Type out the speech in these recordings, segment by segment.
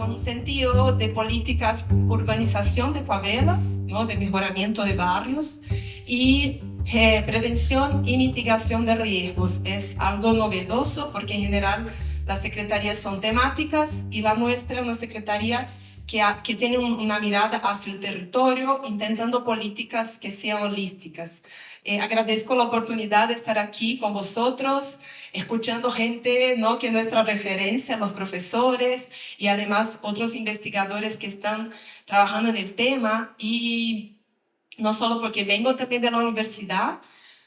con un sentido de políticas de urbanización de favelas, ¿no? De mejoramiento de barrios y prevención y mitigación de riesgos. Es algo novedoso porque en general las secretarías son temáticas y la nuestra es una secretaría que tiene una mirada hacia el territorio, intentando políticas que sean holísticas. Agradezco la oportunidad de estar aquí con vosotros, escuchando gente, ¿no? Que es nuestra referencia, los profesores y además otros investigadores que están trabajando en el tema, y no solo porque vengo también de la universidad,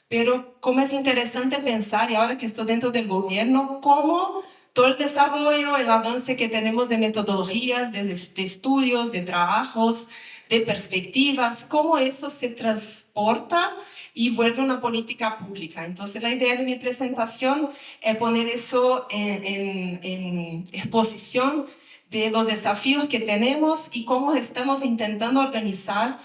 pero como es interesante pensar, y ahora que estoy dentro del gobierno, cómo todo el desarrollo, el avance que tenemos de metodologías, de estudios, de trabajos, de perspectivas, cómo eso se transporta y vuelve una política pública. Entonces, la idea de mi presentación es poner eso en exposición de los desafíos que tenemos y cómo estamos intentando organizar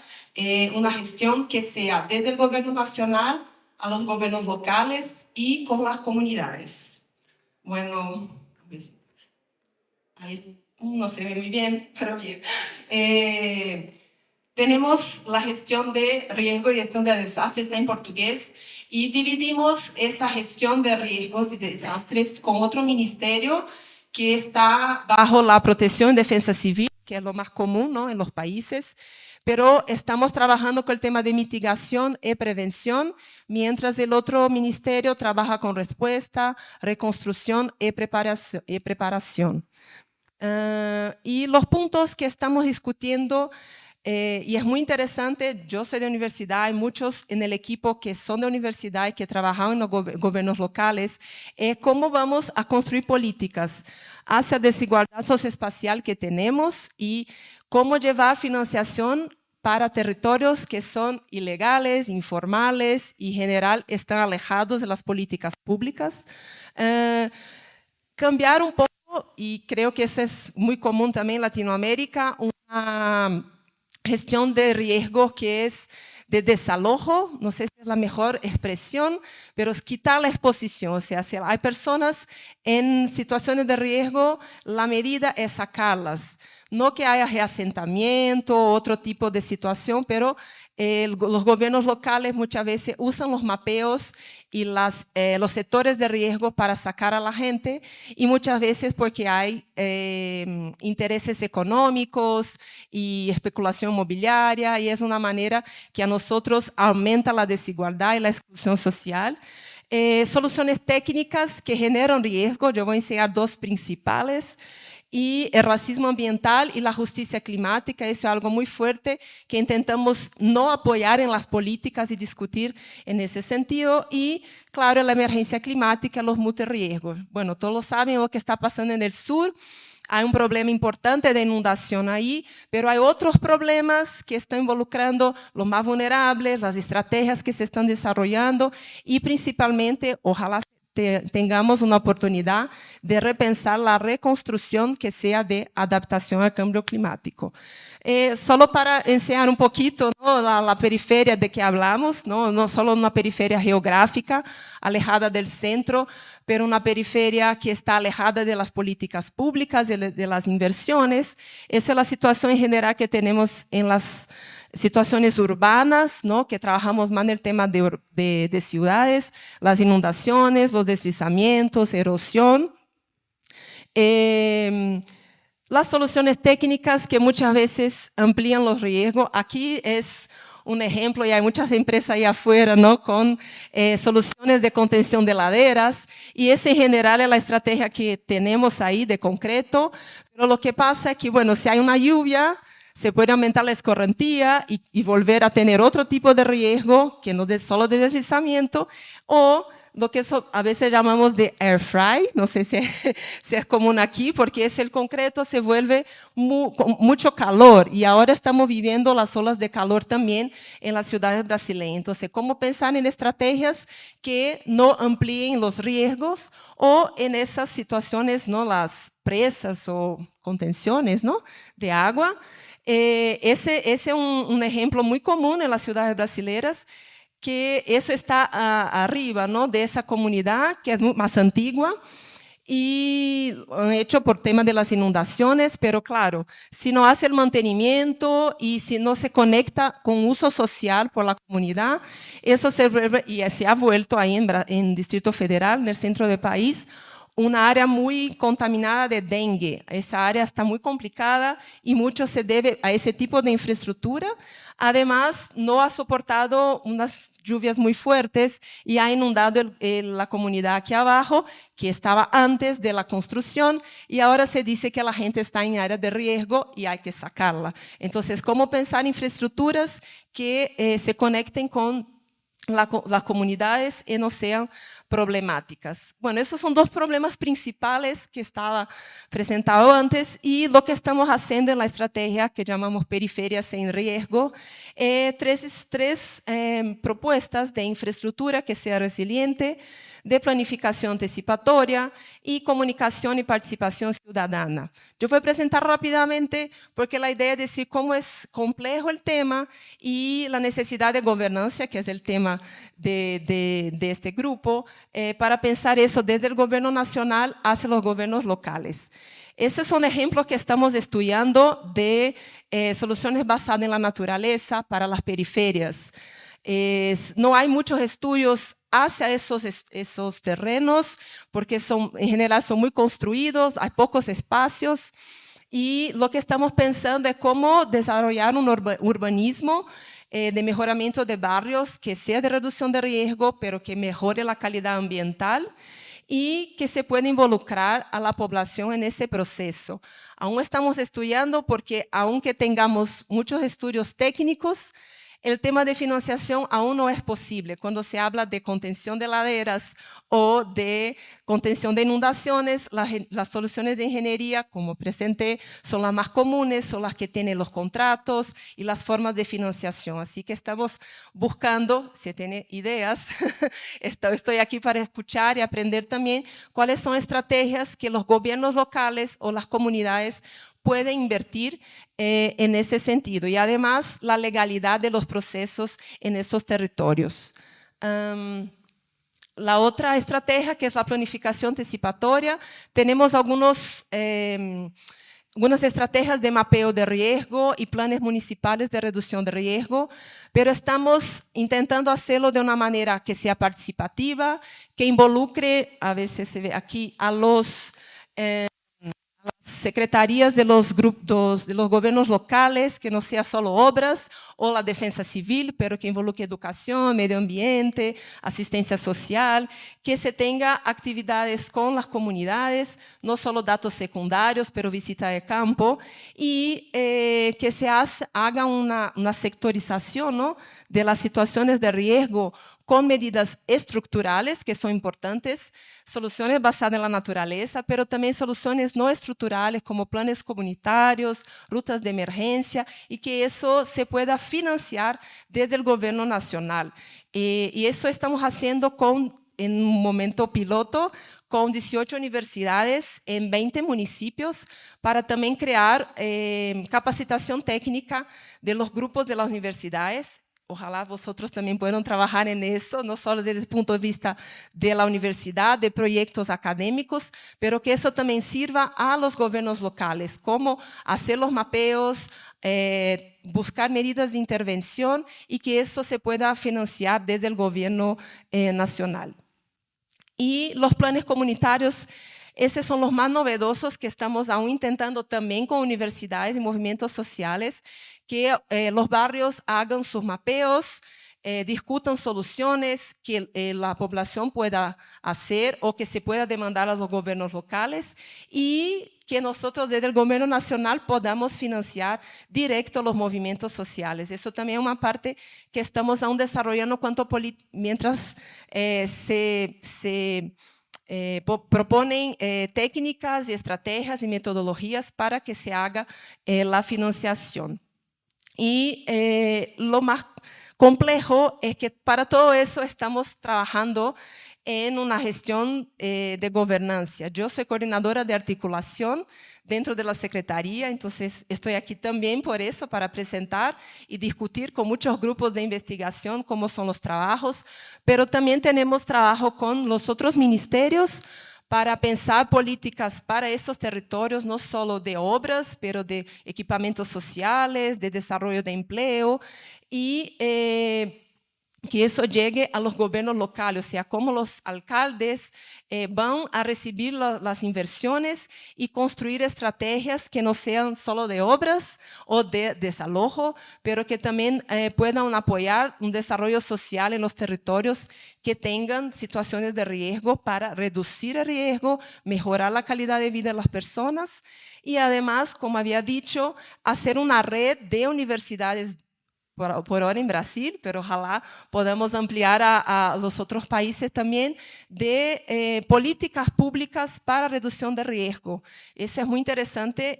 una gestión que sea desde el gobierno nacional a los gobiernos locales y con las comunidades. Bueno, ahí no se ve muy bien, pero bien. Tenemos la gestión de riesgo y gestión de desastres, está en portugués, y dividimos esa gestión de riesgos y de desastres con otro ministerio que está bajo la protección y defensa civil, que es lo más común, ¿no? En los países, pero estamos trabajando con el tema de mitigación y prevención, mientras el otro ministerio trabaja con respuesta, reconstrucción y preparación. Y los puntos que estamos discutiendo, y es muy interesante, yo soy de universidad, hay muchos en el equipo que son de universidad y que trabajan en los gobiernos locales, cómo vamos a construir políticas hacia la desigualdad socioespacial que tenemos y cómo llevar financiación para territorios que son ilegales, informales y en general están alejados de las políticas públicas. Cambiar un poco, y creo que eso es muy común también en Latinoamérica, una gestión de riesgo que es de desalojo, no sé si es la mejor expresión, pero es quitar la exposición. O sea, si hay personas en situaciones de riesgo, la medida es sacarlas. No que haya reasentamiento o otro tipo de situación, pero los gobiernos locales muchas veces usan los mapeos y los sectores de riesgo para sacar a la gente, y muchas veces porque hay intereses económicos y especulación inmobiliaria, y es una manera que a nosotros aumenta la desigualdad y la exclusión social. Soluciones técnicas que generan riesgo, yo voy a enseñar dos principales. Y el racismo ambiental y la justicia climática, eso es algo muy fuerte que intentamos no apoyar en las políticas y discutir en ese sentido. Y, claro, la emergencia climática, los multirriesgos. Bueno, todos saben lo que está pasando en el sur. Hay un problema importante de inundación ahí, pero hay otros problemas que están involucrando los más vulnerables, las estrategias que se están desarrollando y principalmente, ojalá tengamos una oportunidad de repensar la reconstrucción que sea de adaptación al cambio climático. Solo para enseñar un poquito, ¿no? la periferia de que hablamos, no solo una periferia geográfica alejada del centro, pero una periferia que está alejada de las políticas públicas, de las inversiones. Esa es la situación en general que tenemos en las situaciones urbanas, ¿no? Que trabajamos más en el tema de ciudades, las inundaciones, los deslizamientos, erosión. Las soluciones técnicas que muchas veces amplían los riesgos. Aquí es un ejemplo, y hay muchas empresas ahí afuera, ¿no? Con soluciones de contención de laderas, y esa en general es la estrategia que tenemos ahí de concreto, pero lo que pasa es que, bueno, si hay una lluvia, se puede aumentar la escorrentía y volver a tener otro tipo de riesgo, que no es solo de deslizamiento, o lo que a veces llamamos de air fry, no sé si es común aquí, porque es el concreto se vuelve con mucho calor, y ahora estamos viviendo las olas de calor también en las ciudades brasileñas. Entonces, ¿cómo pensar en estrategias que no amplíen los riesgos o en esas situaciones, ¿no? Las presas o contenciones, ¿no? De agua. Ese es un ejemplo muy común en las ciudades brasileñas, que eso está arriba, ¿no? De esa comunidad que es más antigua, y han hecho por tema de las inundaciones, pero claro, si no hace el mantenimiento y si no se conecta con uso social por la comunidad, eso se vuelve, y se ha vuelto ahí en Distrito Federal, en el centro del país, una área muy contaminada de dengue. Esa área está muy complicada y mucho se debe a ese tipo de infraestructura. Además, no ha soportado unas lluvias muy fuertes y ha inundado la comunidad aquí abajo, que estaba antes de la construcción, y ahora se dice que la gente está en área de riesgo y hay que sacarla. Entonces, ¿cómo pensar infraestructuras que se conecten con las comunidades y no sean problemáticas? Bueno, esos son dos problemas principales que estaba presentado antes, y lo que estamos haciendo en la estrategia que llamamos Periferias en Riesgo, tres propuestas de infraestructura que sea resiliente, de planificación anticipatoria y comunicación y participación ciudadana. Yo voy a presentar rápidamente porque la idea es decir cómo es complejo el tema y la necesidad de gobernanza, que es el tema de este grupo, para pensar eso desde el gobierno nacional hacia los gobiernos locales. Estos son ejemplos que estamos estudiando de soluciones basadas en la naturaleza para las periferias. No hay muchos estudios hacia esos terrenos porque en general son muy construidos, hay pocos espacios, y lo que estamos pensando es cómo desarrollar un urbanismo de mejoramiento de barrios que sea de reducción de riesgo, pero que mejore la calidad ambiental y que se pueda involucrar a la población en ese proceso. Aún estamos estudiando porque, aunque tengamos muchos estudios técnicos, el tema de financiación aún no es posible. Cuando se habla de contención de laderas o de contención de inundaciones, las soluciones de ingeniería, como presenté, son las más comunes, son las que tienen los contratos y las formas de financiación. Así que estamos buscando, si tiene ideas, estoy aquí para escuchar y aprender también cuáles son estrategias que los gobiernos locales o las comunidades pueden invertir en ese sentido, y además la legalidad de los procesos en esos territorios. La otra estrategia, que es la planificación anticipatoria, tenemos algunas estrategias de mapeo de riesgo y planes municipales de reducción de riesgo, pero estamos intentando hacerlo de una manera que sea participativa, que involucre, a veces se ve aquí, a los secretarías de los grupos, de los gobiernos locales, que no sea solo obras o la defensa civil, pero que involucre educación, medio ambiente, asistencia social, que se tenga actividades con las comunidades, no solo datos secundarios, pero visita de campo, y que se haga una sectorización, ¿no?, de las situaciones de riesgo con medidas estructurales, que son importantes, soluciones basadas en la naturaleza, pero también soluciones no estructurales, como planes comunitarios, rutas de emergencia, y que eso se pueda financiar desde el gobierno nacional. Y eso estamos haciendo en un momento piloto con 18 universidades en 20 municipios, para también crear capacitación técnica de los grupos de las universidades. Ojalá vosotros también puedan trabajar en eso, no solo desde el punto de vista de la universidad, de proyectos académicos, pero que eso también sirva a los gobiernos locales, cómo hacer los mapeos, buscar medidas de intervención, y que eso se pueda financiar desde el gobierno nacional. Y los planes comunitarios, esos son los más novedosos, que estamos aún intentando también con universidades y movimientos sociales, que los barrios hagan sus mapeos, discutan soluciones que la población pueda hacer o que se pueda demandar a los gobiernos locales, y que nosotros desde el gobierno nacional podamos financiar directo los movimientos sociales. Eso también es una parte que estamos aún desarrollando mientras se proponen técnicas y estrategias y metodologías para que se haga la financiación. Y lo más complejo es que para todo eso estamos trabajando en una gestión de gobernanza. Yo soy coordinadora de articulación dentro de la Secretaría, entonces estoy aquí también por eso, para presentar y discutir con muchos grupos de investigación cómo son los trabajos, pero también tenemos trabajo con los otros ministerios para pensar políticas para estos territorios, no solo de obras, pero de equipamientos sociales, de desarrollo de empleo, y que eso llegue a los gobiernos locales, o sea, cómo los alcaldes van a recibir las inversiones y construir estrategias que no sean solo de obras o de desalojo, pero que también puedan apoyar un desarrollo social en los territorios que tengan situaciones de riesgo para reducir el riesgo, mejorar la calidad de vida de las personas y además, como había dicho, hacer una red de universidades por ahora en Brasil, pero ojalá podamos ampliar a los otros países también, de políticas públicas para reducción de riesgo. Eso es muy interesante,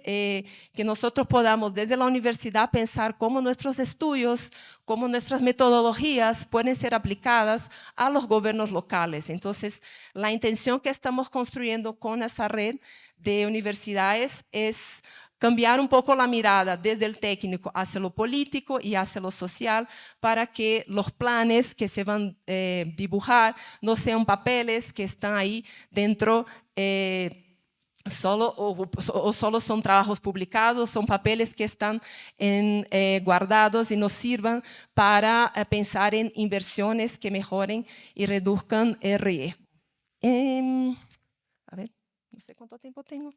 que nosotros podamos desde la universidad pensar cómo nuestros estudios, cómo nuestras metodologías pueden ser aplicadas a los gobiernos locales. Entonces, la intención que estamos construyendo con esta red de universidades es cambiar un poco la mirada desde el técnico hacia lo político y hacia lo social para que los planes que se van a dibujar no sean papeles que están ahí dentro solo son trabajos publicados, son papeles que están guardados y nos sirvan para pensar en inversiones que mejoren y reduzcan el riesgo. A ver, no sé cuánto tiempo tengo.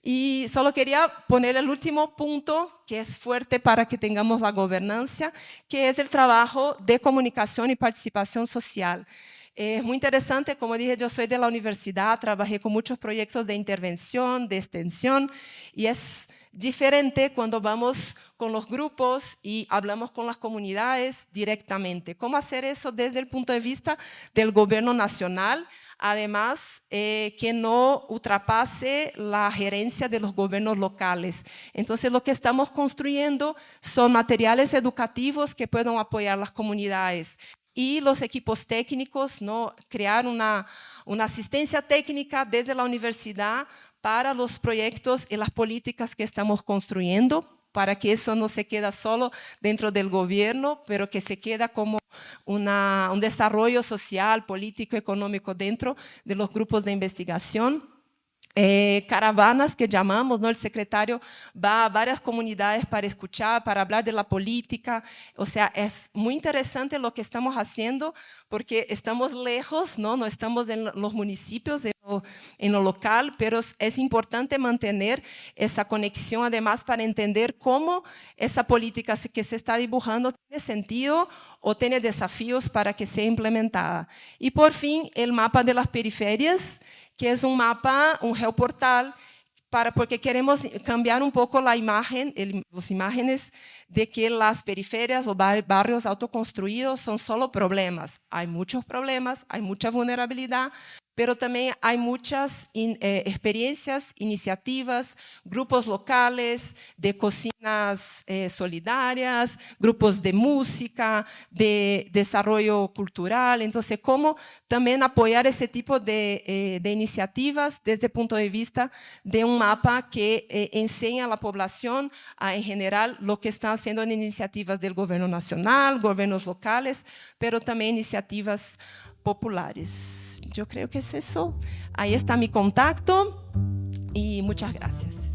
Y solo quería poner el último punto, que es fuerte para que tengamos la gobernanza, que es el trabajo de comunicación y participación social. Es muy interesante, como dije, yo soy de la universidad, trabajé con muchos proyectos de intervención, de extensión, y es diferente cuando vamos con los grupos y hablamos con las comunidades directamente. ¿Cómo hacer eso desde el punto de vista del gobierno nacional? Además, que no ultrapase la gerencia de los gobiernos locales. Entonces, lo que estamos construyendo son materiales educativos que puedan apoyar las comunidades y los equipos técnicos, ¿no? Crear una asistencia técnica desde la universidad para los proyectos y las políticas que estamos construyendo, para que eso no se quede solo dentro del gobierno, pero que se quede como un desarrollo social, político, económico dentro de los grupos de investigación. Caravanas que llamamos, ¿no? El secretario va a varias comunidades para escuchar, para hablar de la política. O sea, es muy interesante lo que estamos haciendo porque estamos lejos, ¿no? No estamos en los municipios, en lo local, pero es importante mantener esa conexión, además, para entender cómo esa política que se está dibujando tiene sentido o tiene desafíos para que sea implementada. Y, por fin, el mapa de las periferias, que es un mapa, un geoportal, porque queremos cambiar un poco la imagen, las imágenes de que las periferias o barrios autoconstruidos son solo problemas. Hay muchos problemas, hay mucha vulnerabilidad, pero también hay muchas experiencias, iniciativas, grupos locales de cocinas solidarias, grupos de música, de desarrollo cultural. Entonces, cómo también apoyar ese tipo de iniciativas desde el punto de vista de un mapa que enseña a la población en general lo que están haciendo en iniciativas del gobierno nacional, gobiernos locales, pero también iniciativas populares. Yo creo que es eso. Ahí está mi contacto y muchas gracias.